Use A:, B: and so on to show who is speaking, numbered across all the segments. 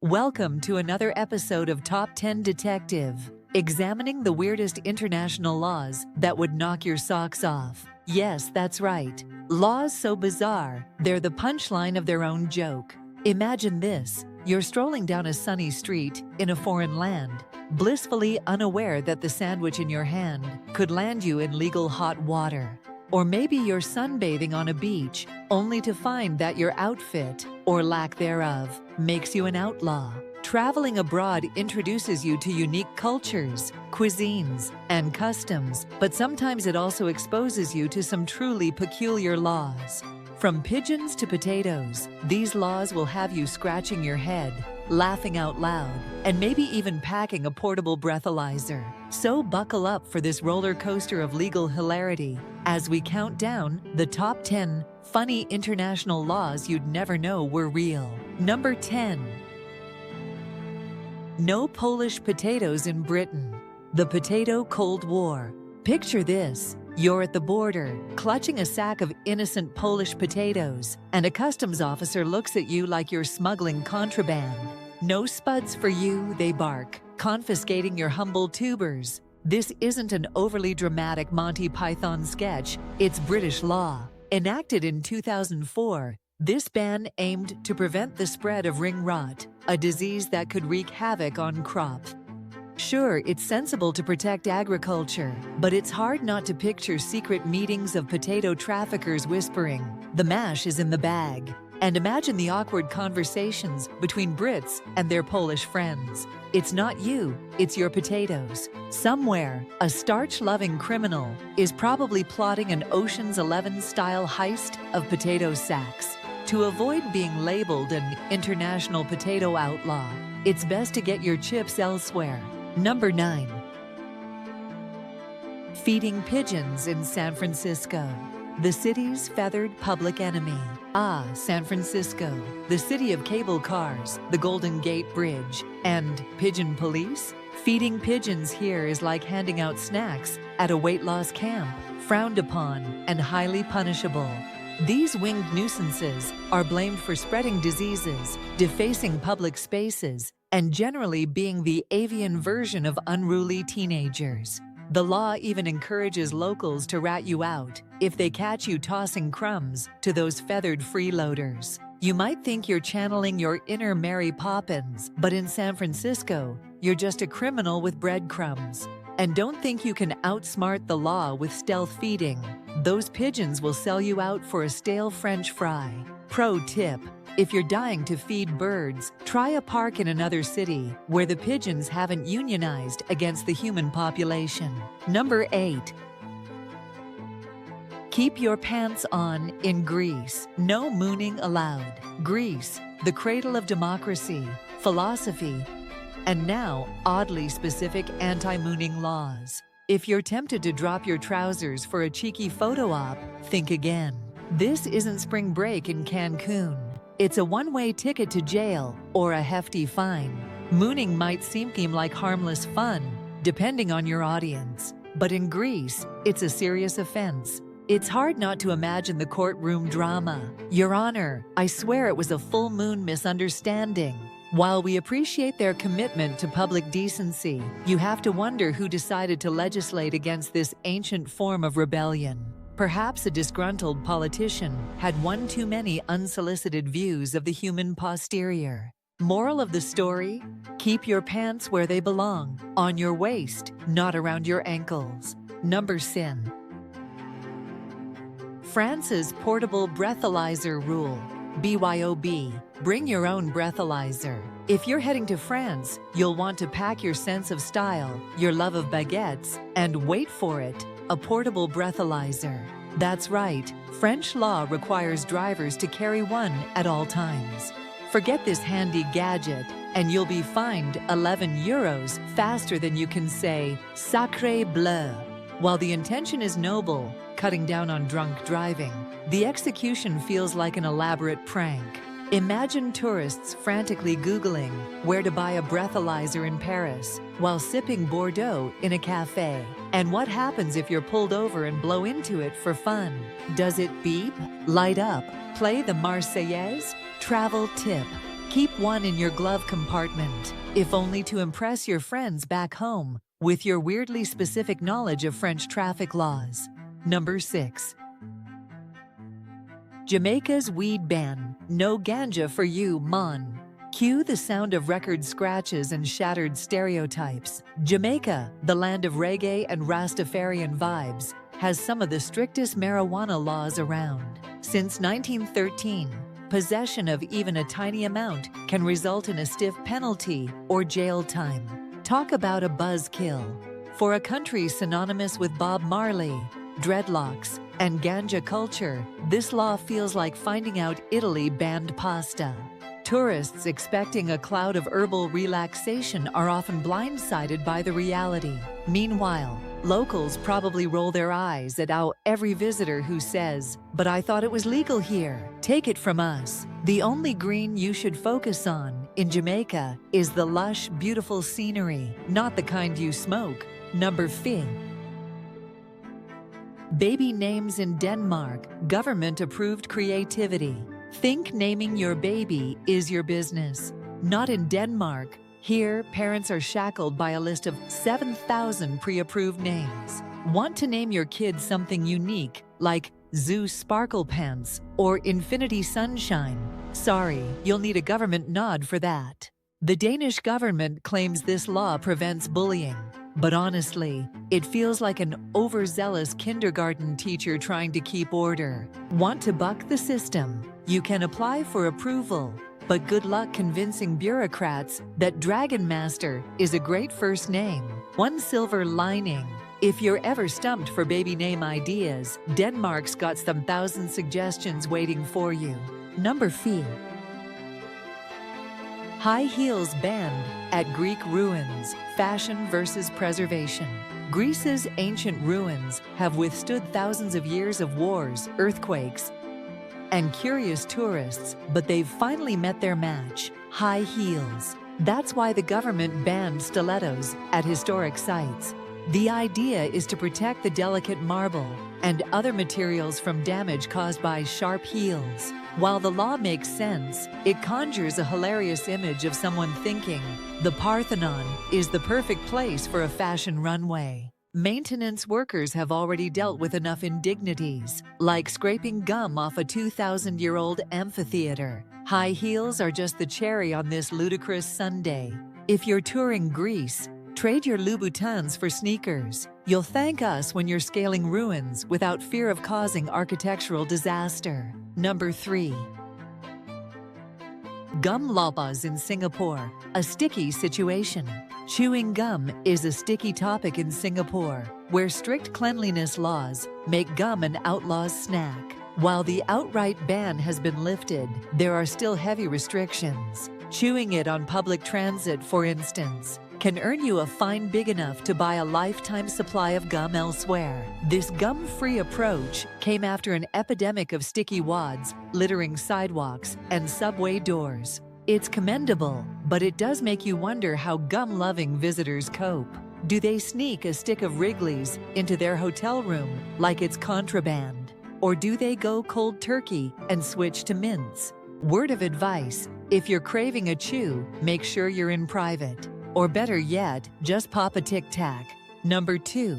A: Welcome to another episode of Top 10 Detective, examining the weirdest international laws that would knock your socks off. Yes, that's right. Laws so bizarre, they're the punchline of their own joke. Imagine this. You're strolling down a sunny street in a foreign land, blissfully unaware that the sandwich in your hand could land you in legal hot water. Or maybe you're sunbathing on a beach, only to find that your outfit, or lack thereof, makes you an outlaw. Traveling abroad introduces you to unique cultures, cuisines, and customs, but sometimes it also exposes you to some truly peculiar laws. From pigeons to potatoes, these laws will have you scratching your head, laughing out loud, and maybe even packing a portable breathalyzer. So buckle up for this roller coaster of legal hilarity as we count down the top 10 funny international laws you'd never know were real. Number 10. No Polish potatoes in Britain. The Potato Cold War. Picture this. You're at the border, clutching a sack of innocent Polish potatoes, and a customs officer looks at you like you're smuggling contraband. No spuds for you, they bark, confiscating your humble tubers. This isn't an overly dramatic Monty Python sketch, it's British law. Enacted in 2004, this ban aimed to prevent the spread of ring rot, a disease that could wreak havoc on crops. Sure, it's sensible to protect agriculture, but it's hard not to picture secret meetings of potato traffickers whispering, "The mash is in the bag." And imagine the awkward conversations between Brits and their Polish friends. It's not you, it's your potatoes. Somewhere, a starch-loving criminal is probably plotting an Ocean's 11-style heist of potato sacks. To avoid being labeled an international potato outlaw, it's best to get your chips elsewhere. Number 9. Feeding pigeons in San Francisco. The city's feathered public enemy. Ah, San Francisco, the city of cable cars, the Golden Gate Bridge, and pigeon police? Feeding pigeons here is like handing out snacks at a weight loss camp, frowned upon and highly punishable. These winged nuisances are blamed for spreading diseases, defacing public spaces, and generally being the avian version of unruly teenagers. The law even encourages locals to rat you out if they catch you tossing crumbs to those feathered freeloaders. You might think you're channeling your inner Mary Poppins, but in San Francisco, you're just a criminal with breadcrumbs. And don't think you can outsmart the law with stealth feeding. Those pigeons will sell you out for a stale French fry. Pro tip: if you're dying to feed birds, try a park in another city where the pigeons haven't unionized against the human population. Number 8. Keep your pants on in Greece. No mooning allowed. Greece, the cradle of democracy, philosophy, and now oddly specific anti-mooning laws. If you're tempted to drop your trousers for a cheeky photo op, think again. This isn't spring break in Cancun. It's a one-way ticket to jail or a hefty fine. Mooning might seem like harmless fun, depending on your audience. But in Greece, it's a serious offense. It's hard not to imagine the courtroom drama. Your Honor, I swear it was a full moon misunderstanding. While we appreciate their commitment to public decency, you have to wonder who decided to legislate against this ancient form of rebellion. Perhaps a disgruntled politician had one too many unsolicited views of the human posterior. Moral of the story? Keep your pants where they belong, on your waist, not around your ankles. Number 10. France's portable breathalyzer rule. BYOB. Bring your own breathalyzer. If you're heading to France, you'll want to pack your sense of style, your love of baguettes, and wait for it, a portable breathalyzer. That's right, French law requires drivers to carry one at all times. Forget this handy gadget, and you'll be fined 11 euros faster than you can say "sacré bleu." While the intention is noble, cutting down on drunk driving, the execution feels like an elaborate prank. Imagine tourists frantically Googling where to buy a breathalyzer in Paris while sipping Bordeaux in a cafe. And what happens if you're pulled over and blow into it for fun? Does it beep, light up, play the Marseillaise? Travel tip: Keep one in your glove compartment, if only to impress your friends back home with your weirdly specific knowledge of French traffic laws. Number 6. Jamaica's weed ban. No ganja for you, mon. Cue the sound of record scratches and shattered stereotypes. Jamaica, the land of reggae and Rastafarian vibes, has some of the strictest marijuana laws around. Since 1913, possession of even a tiny amount can result in a stiff penalty or jail time. Talk about a buzzkill. For a country synonymous with Bob Marley, dreadlocks, and ganja culture, this law feels like finding out Italy banned pasta. Tourists expecting a cloud of herbal relaxation are often blindsided by the reality. Meanwhile, locals probably roll their eyes at every visitor who says, "But I thought it was legal here. Take it from us." The only green you should focus on in Jamaica is the lush, beautiful scenery, not the kind you smoke. Number 5. Baby names in Denmark. Government-approved creativity. Think naming your baby is your business. Not in Denmark. Here, parents are shackled by a list of 7,000 pre-approved names. Want to name your kid something unique, like Zeus Sparkle Pants or Infinity Sunshine? Sorry, you'll need a government nod for that. The Danish government claims this law prevents bullying. But honestly, it feels like an overzealous kindergarten teacher trying to keep order. Want to buck the system? You can apply for approval, but good luck convincing bureaucrats that Dragon Master is a great first name. One silver lining: if you're ever stumped for baby name ideas, Denmark's got some thousand suggestions waiting for you. Number 4. High heels banned at Greek ruins. Fashion versus preservation. Greece's ancient ruins have withstood thousands of years of wars, earthquakes, and curious tourists, but they've finally met their match: high heels. That's why the government banned stilettos at historic sites. The idea is to protect the delicate marble and other materials from damage caused by sharp heels. While the law makes sense, it conjures a hilarious image of someone thinking the Parthenon is the perfect place for a fashion runway. Maintenance workers have already dealt with enough indignities, like scraping gum off a 2,000-year-old amphitheater. High heels are just the cherry on this ludicrous sundae. If you're touring Greece, trade your Louboutins for sneakers. You'll thank us when you're scaling ruins without fear of causing architectural disaster. Number 3. Gum laws in Singapore. A sticky situation. Chewing gum is a sticky topic in Singapore, where strict cleanliness laws make gum an outlaw's snack. While the outright ban has been lifted, there are still heavy restrictions. Chewing it on public transit, for instance, can earn you a fine big enough to buy a lifetime supply of gum elsewhere. This gum-free approach came after an epidemic of sticky wads littering sidewalks and subway doors. It's commendable, but it does make you wonder how gum-loving visitors cope. Do they sneak a stick of Wrigley's into their hotel room like it's contraband? Or do they go cold turkey and switch to mints? Word of advice: if you're craving a chew, make sure you're in private. Or better yet, just pop a Tic Tac. Number 2.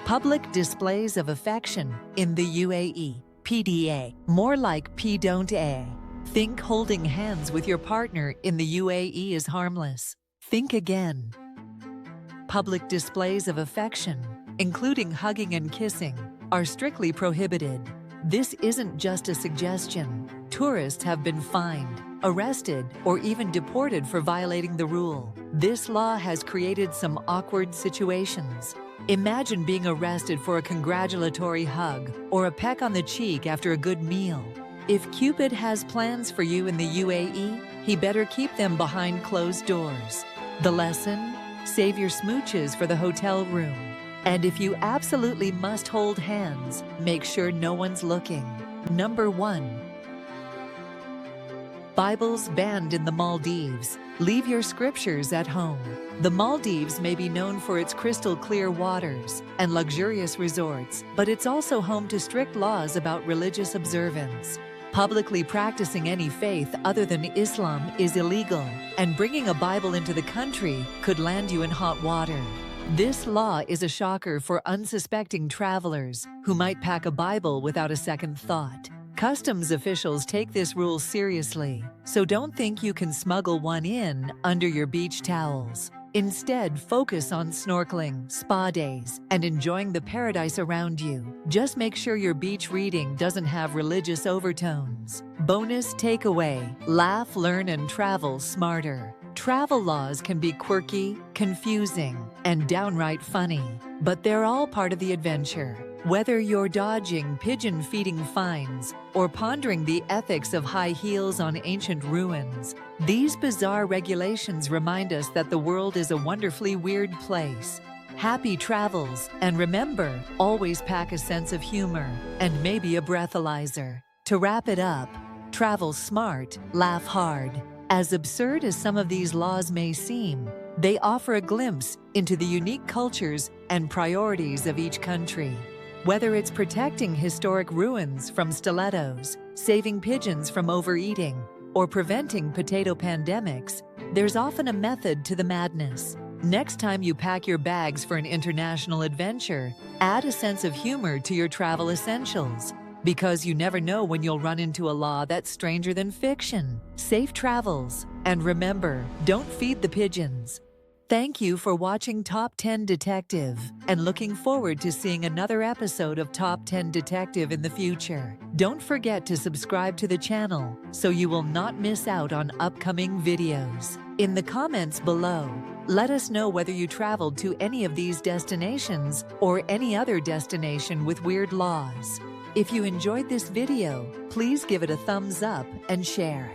A: Public displays of affection in the UAE. PDA. More like P don't A. Think holding hands with your partner in the UAE is harmless. Think again. Public displays of affection, including hugging and kissing, are strictly prohibited. This isn't just a suggestion. Tourists have been fined, arrested, or even deported for violating the rule. This law has created some awkward situations. Imagine being arrested for a congratulatory hug or a peck on the cheek after a good meal. If Cupid has plans for you in the UAE, he better keep them behind closed doors. The lesson? Save your smooches for the hotel room. And if you absolutely must hold hands, make sure no one's looking. Number 1. Bibles banned in the Maldives. Leave your scriptures at home. The Maldives may be known for its crystal clear waters and luxurious resorts, but it's also home to strict laws about religious observance. Publicly practicing any faith other than Islam is illegal, and bringing a Bible into the country could land you in hot water. This law is a shocker for unsuspecting travelers who might pack a Bible without a second thought. Customs officials take this rule seriously, so don't think you can smuggle one in under your beach towels. Instead, focus on snorkeling, spa days, and enjoying the paradise around you. Just make sure your beach reading doesn't have religious overtones. Bonus takeaway: laugh, learn, and travel smarter. Travel laws can be quirky, confusing, and downright funny, but they're all part of the adventure. Whether you're dodging pigeon-feeding fines or pondering the ethics of high heels on ancient ruins, these bizarre regulations remind us that the world is a wonderfully weird place. Happy travels, and remember, always pack a sense of humor and maybe a breathalyzer. To wrap it up, travel smart, laugh hard. As absurd as some of these laws may seem, they offer a glimpse into the unique cultures and priorities of each country. Whether it's protecting historic ruins from stilettos, saving pigeons from overeating, or preventing potato pandemics, there's often a method to the madness. Next time you pack your bags for an international adventure, add a sense of humor to your travel essentials, because you never know when you'll run into a law that's stranger than fiction. Safe travels, and remember, don't feed the pigeons. Thank you for watching Top 10 Detective, and looking forward to seeing another episode of Top 10 Detective in the future. Don't forget to subscribe to the channel so you will not miss out on upcoming videos. In the comments below, let us know whether you traveled to any of these destinations or any other destination with weird laws. If you enjoyed this video, please give it a thumbs up and share.